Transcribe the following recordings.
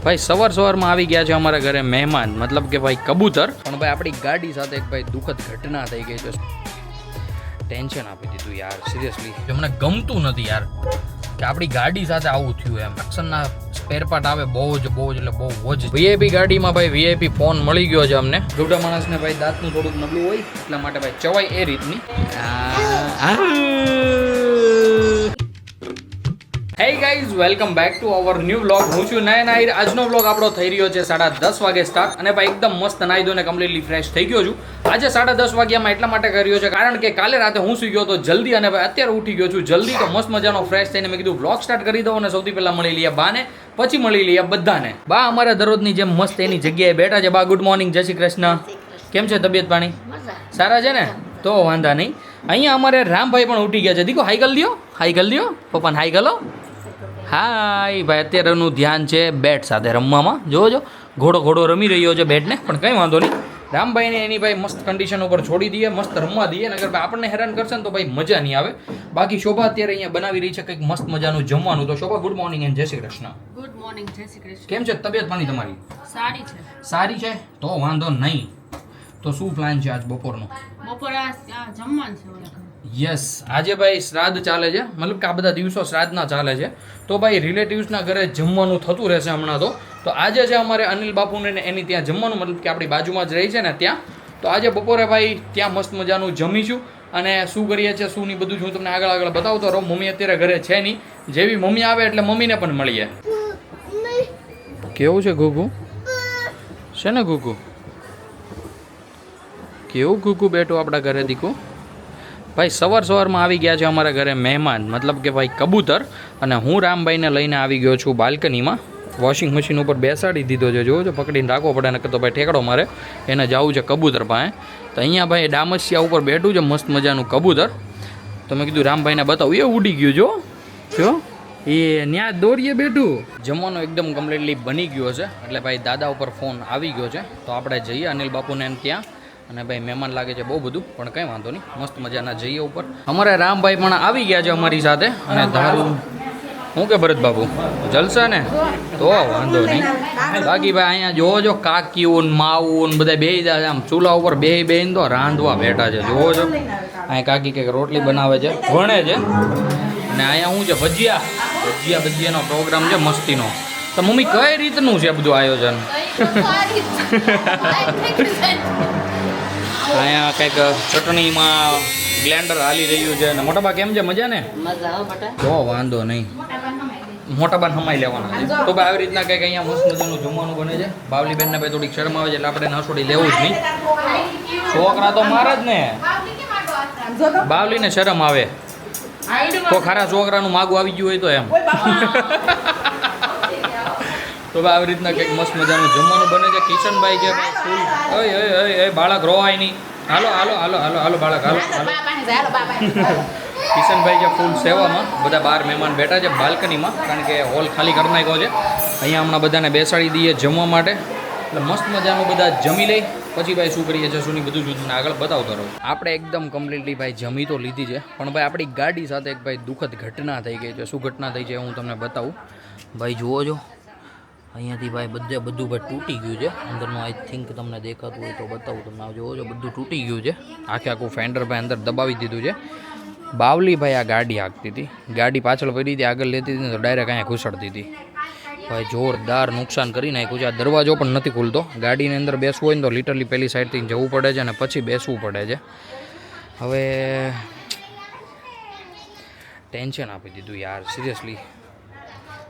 ભાઈ સવારમાં આવી ગયા છે અમારા ઘરે મહેમાન, મતલબ કે ભાઈ કબૂતર. પણ ભાઈ આપણી ગાડી સાથે એક ભાઈ દુઃખદ ઘટના થઈ ગઈ છે. ટેન્શન આપી દીધું યાર, સિરિયસલી મને ગમતું નથી યાર કે આપણી ગાડી સાથે આવું થયું એમ. એક્શનના સ્પેર પાર્ટ આવે બહુ જ એટલે બહુ જ. વીઆઈપી ગાડીમાં ભાઈ વીઆઈપી ફોન મળી ગયો છે અમને. ગોડા માણસને ભાઈ દાંતનું થોડુંક નબળું હોય એટલા માટે ભાઈ ચવાય એ રીતની. Hey guys, welcome back to our new vlog. હું છું નયન આહિર. આજનો વ્લોગ આપણો થઈ રહ્યો છે 10:30 વાગે સ્ટાર્ટ. અને ભાઈ એકદમ મસ્ત નાહી ધોઈને કમ્પ્લીટલી ફ્રેશ થઈ ગયો છું. આજે 10:30 વાગ્યામાં એટલા માટે કર્યો છે કારણ કે કાલે રાતે હું સુઈ ગયો હતો જલ્દી, અને ભાઈ અત્યારે ઉઠી ગયો છું જલ્દી. તો મસ્ત મજાનો ફ્રેશ થઈને મેં કીધું વ્લોગ સ્ટાર્ટ કરી દઉં, અને સૌથી પહેલા મળી લઈએ બાને, પછી મળી લઈએ બધાને. બા અમારા દરરોજની જેમ મસ્ત એની જગ્યાએ બેઠા છે. બા ગુડ મોર્નિંગ, જય શ્રી કૃષ્ણ. કેમ છે તબિયત પાણી? સારા છે ને? તો વાંધા નહીં. અહીંયા અમારે રામભાઈ પણ ઉઠી ગયા છે. દીકો હાઈ કરી દો, હાઈ કરી દો પપ્પાને, હાઈ કરો. હાય ભાઈ, અત્યારેનું ધ્યાન છે બેટ સાથે રમવામાં. જોજો ઘોડો રમી રહ્યો છે બેટને, પણ કંઈ વાંધો નહીં. રામભાઈને એની ભાઈ મસ્ત કન્ડિશન ઉપર છોડી દઈએ, મસ્ત રમવા દઈએ. નગર ભાઈ આપણને હેરાન કરશે ને તો ભાઈ મજા નહીં આવે. બાકી શોભા અત્યારે અહીંયા બનાવી રહી છે કંઈક મસ્ત મજાનું જમવાનું. તો શોભા ગુડ મોર્નિંગ એન્ડ જય શ્રી કૃષ્ણ. ગુડ મોર્નિંગ, જય શ્રી કૃષ્ણ. કેમ છે તબિયત પાણી તમારી? સારી છે. સારી છે તો વાંધો નહીં. તો શું પ્લાન છે આજ બપોરનો? બપોરે આ જમવાનું છે ઓલા ઘરે. યસ, આજે ભાઈ શ્રાદ્ધ ચાલે છે, મતલબ કે આ બધા દિવસો શ્રાદ્ધના ચાલે છે. તો ભાઈ રિલેટિવ્સના ઘરે જમવાનું થતું રહેશે હમણાં. તો આજે છે અમારે અનિલ બાપુને એની ત્યાં જમવાનું, મતલબ કે આપણી બાજુમાં જ રહી છે ને ત્યાં. તો આજે બપોરે ભાઈ ત્યાં મસ્ત મજાનું જમીશું. અને શું કરીએ છીએ શું નહીં બધું જ હું તમને આગળ બતાવતો રહું. મમ્મી અત્યારે ઘરે છે નહીં. જેવી મમ્મી આવે એટલે મમ્મીને પણ મળીએ. કેવું છે ઘુઘુ? છે ને ઘુઘુ? કેવું ઘુઘુ બેઠું આપણા ઘરે દીકું? ભાઈ સવારમાં આવી ગયા છે અમારા ઘરે મહેમાન, મતલબ કે ભાઈ કબૂતર. અને હું રામભાઈને લઈને આવી ગયો છું બાલ્કનીમાં. વોશિંગ મશીન ઉપર બેસાડી દીધો છે. જોવો પકડીને રાખવો પડે, નકર તો ભાઈ ઠેકડો મારે. એને જવું છે કબૂતર પાસે. તો અહીંયા ભાઈ ડામસિયા ઉપર બેઠું છે મસ્ત મજાનું કબૂતર. તો મેં કીધું રામભાઈને બતાવું. એ ઉડી ગયું જો એ ત્યાં દોરીએ બેઠું. જમવાનું એકદમ કમ્પ્લીટલી બની ગયો છે. એટલે ભાઈ દાદા ઉપર ફોન આવી ગયો છે. તો આપણે જઈએ અનિલ બાપુને એમ ત્યાં. અને ભાઈ મહેમાન લાગે છે બહુ બધું, પણ કંઈ વાંધો નહીં, મસ્ત મજાના જઈએ ઉપર. અમારે રામભાઈ પણ આવી ગયા છે અમારી સાથે. અને ધારું હું કે ભરત બાબુ જલસા ને? તો વાંધો નહીં. બાકી ભાઈ અહીંયા જોવો છો કાકીઓ ને માવું ને બધા બેહી જાય આમ ચૂલા ઉપર બેહીને તો રાંધવા બેઠા છે. જોવો છો અહીંયા કાકી કંઈક રોટલી બનાવે છે, વણે છે. અને અહીંયા શું છે ભજીયાનો પ્રોગ્રામ છે મસ્તીનો. તો મમ્મી કઈ રીતનું છે બધું આયોજન? અહીંયા કંઈક ચટણીમાં બ્લેન્ડર હાલી રહ્યું છે. અને મોટા બા કેમ છે? મજા ને? તો વાંધો નહીં, મોટા બાને હમાઈ લેવાના છે. તો ભાઈ આવી રીતના કંઈક અહીંયા મસ્ત મજાનું જમવાનું બને છે. બાવલી બેનને ભાઈ થોડીક શરમ આવે છે એટલે આપણે નસોડી લેવું જ નહીં. છોકરા તો મારે જ ને, બાવલીને શરમ આવે તો ખરા છોકરાનું માગું આવી ગયું હોય તો એમ. તો ભાઈ આવી રીતના કંઈક મસ્ત મજાનું જમવાનું બને છે. કિશનભાઈ છે ફૂલ ઓય બાળક રોવાય નહીં. હાલો બાળક હાલો. કિશનભાઈ છે ફૂલ સેવામાં. બધા બહાર મહેમાન બેઠા છે બાલ્કનીમાં, કારણ કે હોલ ખાલી કરી નાખ્યો છે. અહીંયા હમણાં બધાને બેસાડી દઈએ જમવા માટે. એટલે મસ્ત મજાનું બધા જમી લઈ પછી ભાઈ શું કરીએ છીએ શું નહીં બધું જ તમને આગળ બતાવતો રહું. આપણે એકદમ કમ્પ્લીટલી ભાઈ જમી તો લીધી છે, પણ ભાઈ આપણી ગાડી સાથે એક ભાઈ દુઃખદ ઘટના થઈ ગઈ છે. શું ઘટના થઈ છે હું તમને બતાવું. ભાઈ જુઓ છો અહીંયાથી ભાઈ બધું ભાઈ તૂટી ગયું છે અંદરનું. આઈ થિંક તમને દેખાતું હોય તો બતાવું તમને. જોવો છો બધું તૂટી ગયું છે. આખું ફેન્ડર ભાઈ અંદર દબાવી દીધું છે. બાવલી ભાઈ આ ગાડી હાંકતી હતી, ગાડી પાછળ પડી હતી, આગળ લેતી હતી ને તો ડાયરેક્ટ અહીંયા ઘૂસડતી હતી. ભાઈ જોરદાર નુકસાન કરી નાખ્યું છે. આ દરવાજો પણ નથી ખુલતો. ગાડીની અંદર બેસવું હોય ને તો લિટરલી પેલી સાઈડથી જવું પડે છે અને પછી બેસવું પડે છે. હવે ટેન્શન આપી દીધું યાર, સિરિયસલી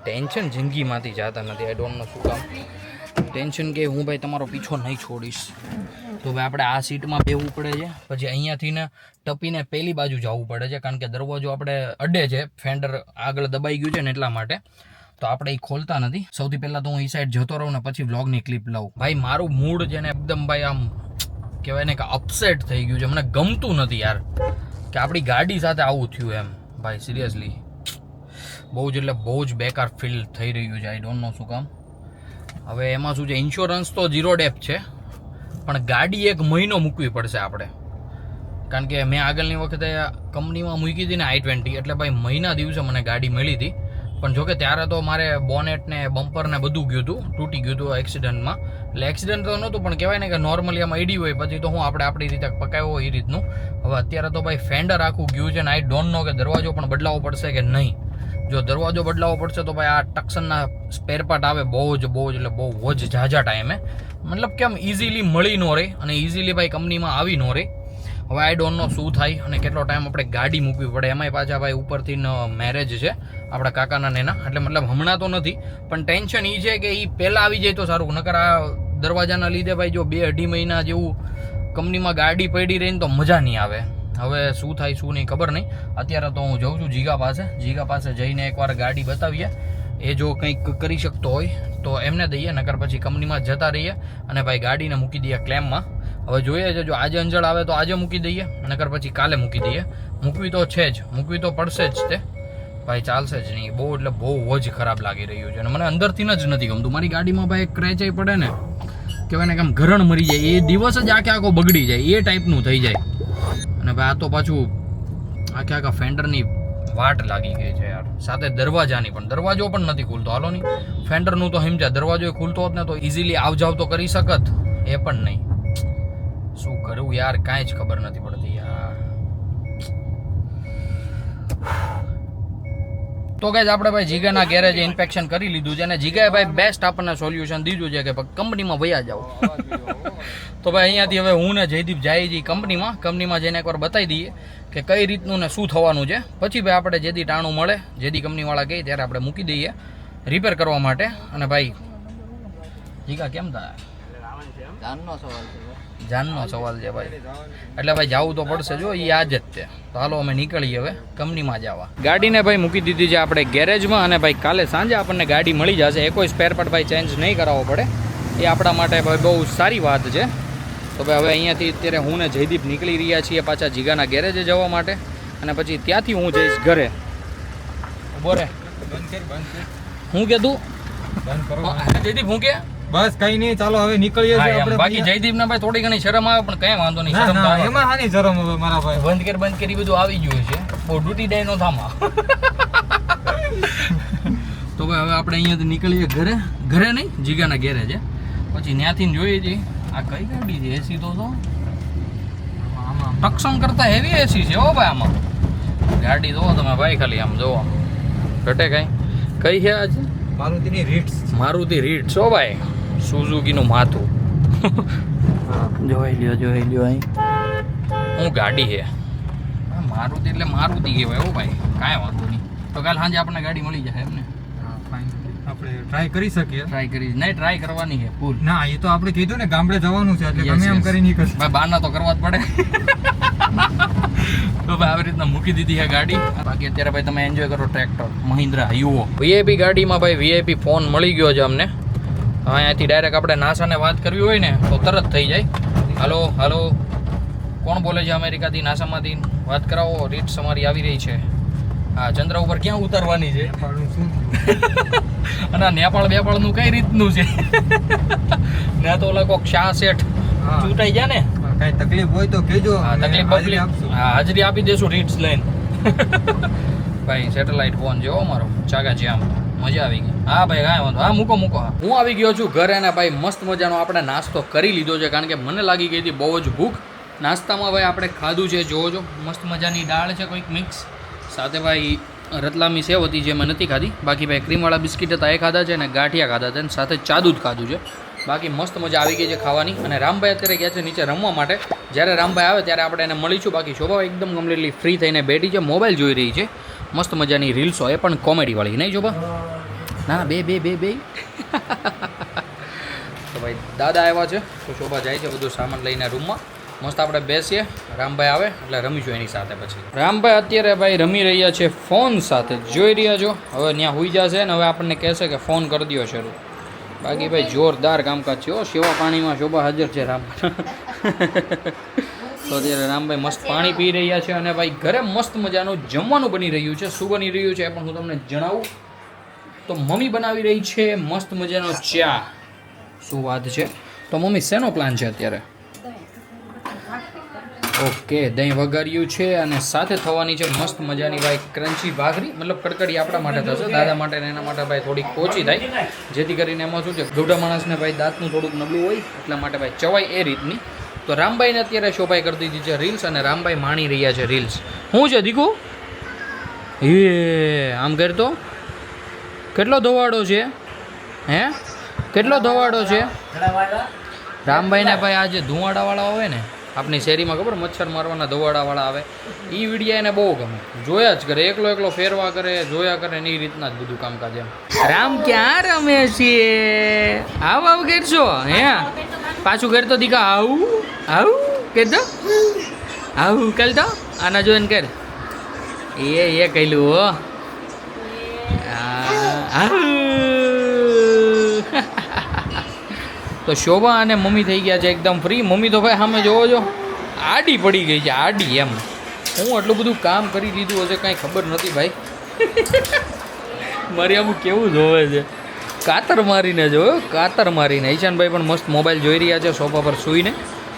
ટેન્શન જિંદગીમાંથી જતા નથી. આઈ ડોન્ટ નો શું કામ ટેન્શન કે હું ભાઈ તમારો પીછો નહીં છોડીશ. તો ભાઈ આપણે આ સીટમાં બેસવું પડે છે. પછી અહીંયાથી ને ટપીને પેલી બાજુ જવું પડે છે, કારણ કે દરવાજો આપણે અડે છે. ફેન્ડર આગળ દબાઈ ગયું છે ને એટલા માટે. તો આપણે એ ખોલતા નથી. સૌથી પહેલાં તો હું એ સાઈડ જતો રહું ને પછી વ્લોગની ક્લિપ લઉં. ભાઈ મારું મૂડ છે ને એકદમ ભાઈ આમ કહેવાય ને કે અપસેટ થઈ ગયું છે. મને ગમતું નથી યાર કે આપણી ગાડી સાથે આવું થયું એમ. ભાઈ સિરિયસલી બહુ જ બેકાર ફીલ થઈ રહ્યું છે. આઈ ડોન્ટ નો શું કામ. હવે એમાં શું છે, ઇન્સ્યોરન્સ તો 0 ડેપ છે, પણ ગાડી 1 મહિનો મૂકવી પડશે આપણે. કારણ કે મેં આગળની વખતે કંપનીમાં મૂકી હતી ને i20, એટલે ભાઈ મહિના દિવસે મને ગાડી મળી હતી. પણ જોકે ત્યારે તો મારે બોનેટ ને બમ્પર ને બધું ગયું હતું, તૂટી ગયું હતું એક્સિડન્ટમાં. એટલે એક્સિડન્ટ તો નહોતું પણ કહેવાય ને કે નોર્મલી આમાં એડી હોય પછી તો હું આપણે આપણી રીતે પકાવ્યો હોય એ રીતનું. હવે અત્યારે તો ભાઈ ફેન્ડર આખું ગયું છે ને આઈ ડોન્ટ નો કે દરવાજો પણ બદલાવવો પડશે કે નહીં. જો દરવાજો બદલાવવો પડશે તો ભાઈ આ ટક્સનના સ્પેર પાર્ટ આવે બહુ જ એટલે બહુ જ ઝાઝા ટાઈમે, મતલબ કે આમ ઇઝીલી મળી ન રહે અને ઇઝીલી ભાઈ કંપનીમાં આવી ન રહે. હવે આઈ ડોન્ટ નો શું થાય અને કેટલો ટાઈમ આપણે ગાડી મૂકવી પડે. એમાંય પાછા ભાઈ ઉપરથી મેરેજ છે આપણા કાકાના નેના, એટલે મતલબ હમણાં તો નથી પણ ટેન્શન એ છે કે એ પહેલાં આવી જાય તો સારું. નકર આ દરવાજાના લીધે ભાઈ જો 2-2.5 મહિના જેવું કંપનીમાં ગાડી પડી રહીને તો મજા નહીં આવે. હવે શું થાય શું નહીં ખબર નહીં. અત્યારે તો હું જઉં છું જીગા પાસે જઈને એકવાર ગાડી બતાવીએ. એ જો કંઈક કરી શકતો હોય તો એમને દઈએ, નકર પછી કંપનીમાં જતા રહીએ અને ભાઈ ગાડીને મૂકી દઈએ ક્લેમમાં. હવે જોઈએ છે, જો આજે અંજળ આવે તો આજે મૂકી દઈએ, નકર પછી કાલે મૂકી દઈએ. મૂકવી તો છે જ, મૂકવી તો પડશે જ તે ભાઈ, ચાલશે જ નહીં. બહુ એટલે બહુ જ ખરાબ લાગી રહ્યું છે અને મને અંદરથી જ નથી ગમતું. મારી ગાડીમાં ભાઈ ક્રેચાઈ પડે ને કહેવાય ને કે આમ ઘરણ મરી જાય, એ દિવસ જ આખો બગડી જાય એ ટાઈપનું થઈ જાય. અને ભાઈ આ તો પાછું આખા ફેન્ડરની વાટ લાગી ગઈ છે યાર, સાથે દરવાજાની પણ. દરવાજો પણ નથી ખુલતો. હાલો નહીં, ફેન્ડરનું તો સમજ્યા, દરવાજો ખુલતો હોત ને તો ઇઝીલી આવજાવ તો કરી શકત, એ પણ નહીં. શું કરું યાર, કાંઈ જ ખબર નથી પડતી યાર. તો ગાઈઝ આપણે ભાઈ જીગાના ગેરેજે ઇન્સ્પેક્શન કરી લીધું છે અને જીગાએ ભાઈ બેસ્ટ આપણને સોલ્યુશન દીધું છે કે કંપનીમાં વયા જાઓ. તો ભાઈ અહીંયાથી હવે હું ને જયદીપ જાય છીએ કંપનીમાં જઈને એકવાર બતાવી દઈએ કે કઈ રીતનું ને શું થવાનું છે. પછી ભાઈ આપણે જેદી ટાણું મળે, જેદી કંપનીવાળા કહે ત્યારે આપણે મૂકી દઈએ રિપેર કરવા માટે. અને ભાઈ જીગા કેમ થાય? જાનનો સવાલ છે ભાઈ, એટલે ભાઈ જવું તો પડશે. જો એ આજ જ છે. તો હાલો અમે નીકળીએ હવે કંપનીમાં જવા. ગાડીને ભાઈ મૂકી દીધી છે આપણે ગેરેજમાં અને ભાઈ કાલે સાંજે આપણને ગાડી મળી જશે. એ કોઈ સ્પેર પાર્ટ ભાઈ ચેન્જ નહીં કરાવવો પડે, એ આપણા માટે ભાઈ બહુ સારી વાત છે. તો ભાઈ હવે અહીંયાથી અત્યારે હું ને જયદીપ નીકળી રહ્યા છીએ પાછા જીગાના ગેરેજે જવા માટે અને પછી ત્યાંથી હું જઈશ ઘરે. ઉભો રે, હું કે તું જયદીપ હું કે બસ કઈ નહીં, ચાલો હવે નીકળીએ છીએ આપણે. બાકી જયદીપ ને ભાઈ થોડી ઘણી શરમ આવે પણ કઈ વાંધો નહીં. શરમ તો એમાં હાની શરમ હવે મારા ભાઈ, બંધ કરી બધું આવી ગયું છે. બહુ ડ્યુટી ડે નો થામા. તો ભાઈ હવે આપણે અહીંયાથી નીકળીએ ઘરે નહીં જીગાના ગેરેજે. પછી ત્યાંથી જોઈએ છીએ આ કઈ ગાડી છે. એસી તો આમાં ટક્સન કરતા હેવી એસી છે હો ભાઈ. આમાં ગાડી જોવો તમે ભાઈ, ખાલી આમ જોવો, ઘટે કઈ છે આજે? મારુતિ રીટ્સ હો ભાઈ, સુઝુકીનું માથું. જોઈ લ્યો અહીં હું ગાડી છે મારુતિ, એટલે મારુતિ કહેવાય હો ભાઈ. કાંઈ વાંધો નહીં. તો કાલ સાંજે આપણને ગાડી મળી જશે એમને. આપણે ટ્રાય કરી શકીએ. ટ્રાય કરવાની છે ફૂલ. ના એ તો આપણે કીધું ને ગામડે જવાનું છે એટલે ગમે એમ કરી નીકળ. ભાઈ બાના તો કરવા જ પડે. તો ભાઈ આવી રીતના મૂકી દીધી છે ગાડી. બાકી અત્યારે ભાઈ તમે એન્જોય કરો ટ્રેક્ટર મહિન્દ્રા યુઓ. વીઆઈપી ગાડીમાં ભાઈ વીઆઈપી ફોન મળી ગયો છે અમને. અહીંયાથી ડાયરેક્ટ આપણે નાસાને વાત કરવી હોય ને તો તરત થઈ જાય. હાલો કોણ બોલે છે અમેરિકાથી? નાસામાંથી વાત કરાવો. રીટ્સ અમારી આવી રહી છે. હા, ચંદ્ર ઉપર ક્યાં ઉતારવાની છે? અને નેપાળનું કઈ રીતનું છે? ને તો ઓલા કોક શાહ શેઠ ચૂંટાઈ ગયા ને, કઈ તકલીફ હોય તો કહેજો. હાજરી આપી દેશું રીટ્સ લઈને. ભાઈ સેટેલાઇટ ફોન જેવો મારો ચાગા જામ, મજા આવી ગઈ. હા ભાઈ કાંઈ વાંધો. હા મૂકો. હું આવી ગયો છું ઘરે ને ભાઈ મસ્ત મજાનો આપણે નાસ્તો કરી લીધો છે કારણ કે મને લાગી ગઈ હતી બહુ જ ભૂખ. નાસ્તામાં ભાઈ આપણે ખાધું છે, જોવો મસ્ત મજાની દાળ છે કોઈક મિક્સ, સાથે ભાઈ રતલામી સેવ હતી જે મેં નથી ખાધી. બાકી ભાઈ ક્રીમવાળા બિસ્કિટ હતા એ ખાધા છે અને ગાંઠિયા ખાધા છે અને સાથે ચાદુ જ ખાધું છે. બાકી મસ્ત મજા આવી ગઈ છે ખાવાની. અને રામભાઈ અત્યારે ગયા છે નીચે રમવા માટે. જ્યારે રામભાઈ આવે ત્યારે આપણે એને મળીશું. બાકી શોભા એકદમ કમ્પ્લીટલી ફ્રી થઈને બેઠી છે, મોબાઈલ જોઈ રહી છે. મસ્ત મજાની રીલ્સો, એ પણ કોમેડીવાળી, નહીં શોભા? ના બે તો ભાઈ દાદા આવ્યા છે તો શોભા જાય છે બધું સામાન લઈને રૂમમાં. મસ્ત આપણે બેસીએ, રામભાઈ આવે એટલે રમીશું એની સાથે. પછી રામભાઈ અત્યારે ભાઈ રમી રહ્યા છે ફોન સાથે, જોઈ રહ્યા છો. હવે ત્યાં હોઈ જશે ને હવે આપણને કહેશે કે ફોન કરી દો શરૂ. બાકી ભાઈ જોરદાર કામકાજ છે. સેવા પાણીમાં શોભા હાજર છે રામ. તો અત્યારે રામભાઈ મસ્ત પાણી પી રહ્યા છે અને ભાઈ ઘરે મસ્ત મજાનું જમવાનું બની રહ્યું છે. શું બની રહ્યું છે એ પણ હું તમને જણાવું. તો મમ્મી બનાવી રહી છે મસ્ત મજાનો ચા. શું વાત છે? તો મમ્મી શેનો પ્લાન છે અત્યારે? ઓકે દહીં વઘાર્યું છે અને સાથે થવાની છે મસ્ત મજાની ભાઈ ક્રન્ચી ભાખરી મતલબ કડકડી આપણા માટે થશે દાદા માટે ને એના માટે ભાઈ થોડીક ઓછી થાય જેથી કરીને એમાં શું છે ગૌડા માણસને ભાઈ દાંતનું થોડુંક નબળું હોય એટલા માટે ભાઈ ચવાય એ રીતની તો રામભાઈને અત્યારે શોભાઈ કરી દીધી છે રીલ્સ અને રામભાઈ માણી રહ્યા છે રીલ્સ શું છે દીકુ એ આમ કરતો કેટલો ધોવાડો છે હે કેટલો ધોવાડો છે રામભાઈને ભાઈ આ જે ધુવાડાવાળા હોય ને આપણી શેરીમાં ખબર મચ્છર મારવાના ધોવાડાવાળા આવે એ વિડીયા એને બહુ ગમે જોયા જ કરે એકલો એકલો ફેરવા કરે જોયા કરે ને એ રીતના જ બધું કામકાજ એમ રામ ક્યાં રમે છે આવ કરશો હે પાછું કરતો દીકા આવું આવું કરતો આવું કરતો આના જોઈને કર એ કહેલું હો તો શોભા અને મમ્મી થઈ ગયા છે એકદમ ફ્રી મમ્મી તો ભાઈ સામે જોવો છો આડી પડી ગઈ છે આડી એમ હું આટલું બધું કામ કરી દીધું હશે કાંઈ ખબર નથી ભાઈ મારી આમ કેવું જોવે છે કાતર મારીને જોયો કાતર મારીને ઈશાનભાઈ પણ મસ્ત મોબાઈલ જોઈ રહ્યા છે સોફા પર સૂઈને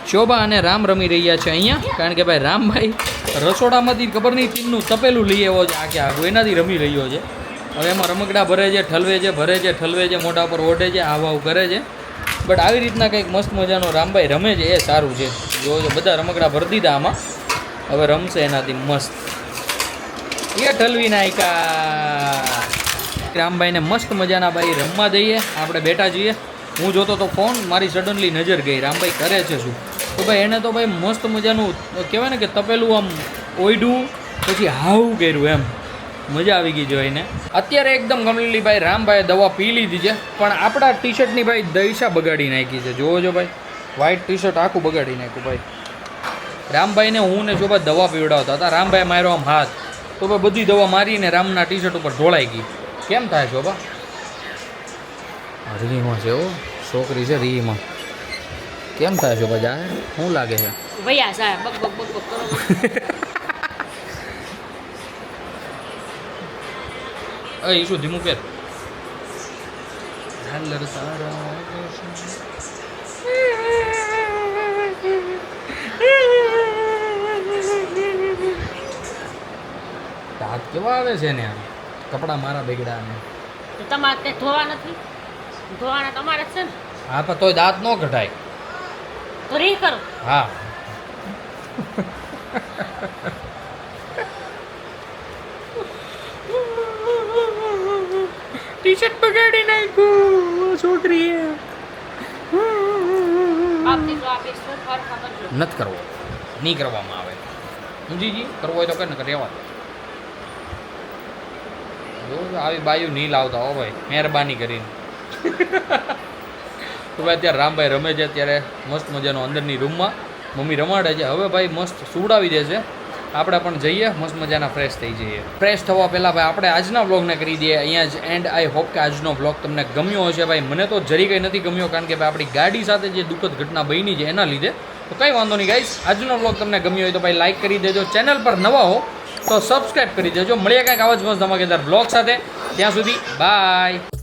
શોભા અને રામ રમી રહ્યા છે અહીંયા કારણ કે ભાઈ રામભાઈ રસોડામાંથી ખબર નહીં તીનનું તપેલું લઈ આવ્યો છે આખે આખું એનાથી રમી રહ્યો છે હવે એમાં રમકડા ભરે છે ઠલવે છે ભરે છે ઠલવે છે મોઢા પર ઓઢે છે આવ કરે છે બટ આવી રીતના કંઈક મસ્ત મજાનો રામભાઈ રમે છે એ સારું છે જો બધા રમકડા ભરી દીધા આમાં હવે રમશે એનાથી મસ્ત એ ઠલવી નાખ્યા રામભાઈને મસ્ત મજાના ભાઈ રમવા દઈએ આપણે બેઠા છીએ હું જોતો તો ફોન મારી સડનલી નજર ગઈ રામભાઈ કરે છે શું તો ભાઈ એને તો ભાઈ મસ્ત મજાનું કહેવાય ને કે તપેલું આમ ઓઈડું પછી હાવું કર્યું એમ મજા આવી ગઈ જોઈને અત્યારે એકદમ કમ્પ્લીટલી ભાઈ રામભાઈએ દવા પી લીધી છે પણ આપણા ટી શર્ટની ભાઈ દઈશા બગાડી નાખી છે જોવો જો ભાઈ વ્હાઈટ ટી શર્ટ આખું બગાડી નાખ્યું ભાઈ રામભાઈને હું ને શોભા દવા પીવડાવતા હતા રામભાઈ માર્યો આમ હાથ તો ભાઈ બધી દવા મારીને રામના ટી શર્ટ ઉપર ઢોળાઈ ગઈ કેમ થાય શોભા રીમાં છે ઓ છોકરી છે રીમાં કેમ થાય શોભા જાય શું લાગે છે ભૈયા સાહેબ બક બક બક બક કરો એ શું ધીમું કે દાંત કેવા આવે છે ને આમ કપડાં મારા બગડ્યા ને તો તમારે તે ધોવા નથી ધોવાના તમારે જ છે ને હા પણ તોય દાંત ન કઢાય તો રી કરો હા ટી શર્ટ બગાડી નાખ્યું છોકરીએ આપની તો આપી શું ફર ખબર નથી કરવો નહીં કરવામાં આવે જી કરવો હોય તો કઈ ન રહેવા દો આવી બાયું નહીં લાવતા હો ભાઈ મહેરબાની કરીને તો ભાઈ અત્યારે રામભાઈ રમે છે અત્યારે મસ્ત મજાનો અંદરની રૂમમાં મમ્મી રમાડે છે હવે ભાઈ મસ્ત સુવડાવી દે છે આપણે પણ જઈએ મસ્ત મજાના ફ્રેશ થઈ જઈએ ફ્રેશ થવા પહેલાં ભાઈ આપણે આજના વ્લોગને કરી દઈએ અહીંયા જ એન્ડ આઈ હોપ કે આજનો વ્લોગ તમને ગમ્યો હશે ભાઈ મને તો જરી કંઈ નથી ગમ્યો કારણ કે ભાઈ આપણી ગાડી સાથે જે દુઃખદ ઘટના બની છે એના લીધે તો કંઈ વાંધો નહીં ગાઈસ આજનો વ્લોગ તમને ગમ્યો હોય તો ભાઈ લાઈક કરી દેજો ચેનલ પર નવા હો તો સબસ્ક્રાઈબ કરી દેજો મળીએ કાંઈક આવા જ મસ્ત ધમાકેદાર વ્લોગ સાથે ત્યાં સુધી બાય